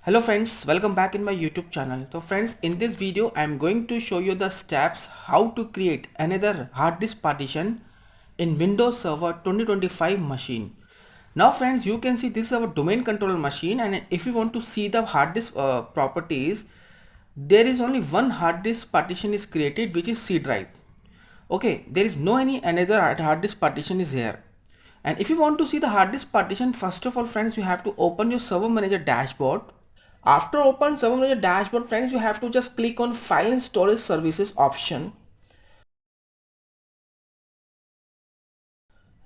Hello friends, welcome back in my YouTube channel. So friends, in this video I am going to show you the steps how to create another hard disk partition in Windows Server 2025 machine. Now friends, you can see this is our domain controller machine, and if you want to see the hard disk properties, there is only one hard disk partition is created, which is C drive. Okay, there is no any another hard disk partition is here. And if you want to see the hard disk partition, first of all friends, you have to open your server manager dashboard. After open server manager dashboard friends, you have to just click on file and storage services option.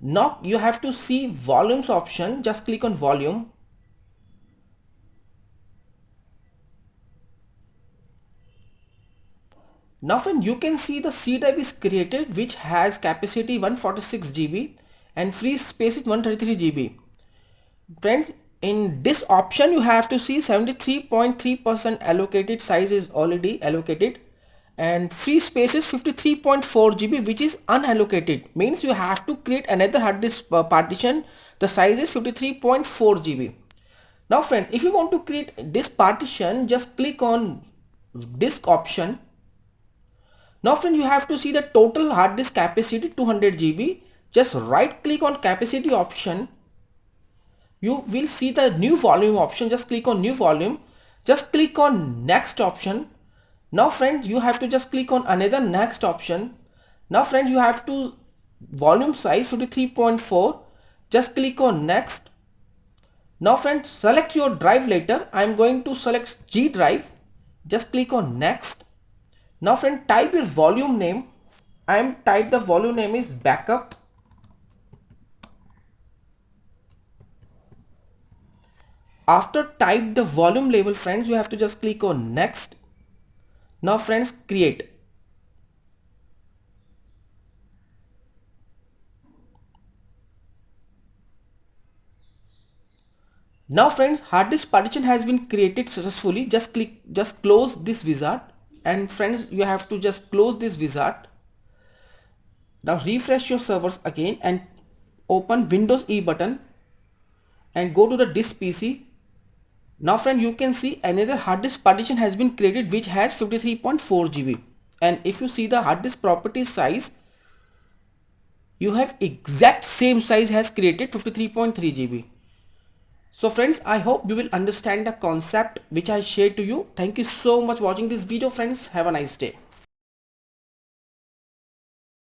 Now you have to see volumes option, just click on volume. Now friend, you can see the C drive is created, which has capacity 146 GB and free space is 133 GB. Friends, in this option you have to see 73.3% allocated size is already allocated, and free space is 53.4 GB, which is unallocated, means you have to create another hard disk partition. The size is 53.4 GB. Now friends, if you want to create this partition, just click on disk option. Now friend, you have to see the total hard disk capacity 200 GB. Just right click on capacity option. You will see the new volume option. Just click on new volume, just click on next option. Now friends, you have to just click on another next option. Now friends, you have to volume size 53.4, just click on next. Now friends, select your drive later. I am going to select G drive, just click on next. Now friend, type your volume name. I am type the volume name is backup. After type the volume label friends, you have to just click on next. Now friends, create. Now friends, hard disk partition has been created successfully. Just close this wizard, and friends, you have to just close this wizard. Now refresh your servers again and open Windows E button and go to the disk PC. Now friend, you can see another hard disk partition has been created, which has 53.4 GB. And if you see the hard disk property size, you have exact same size has created 53.3 GB. So friends, I hope you will understand the concept which I shared to you. Thank you so much for watching this video friends. Have a nice day.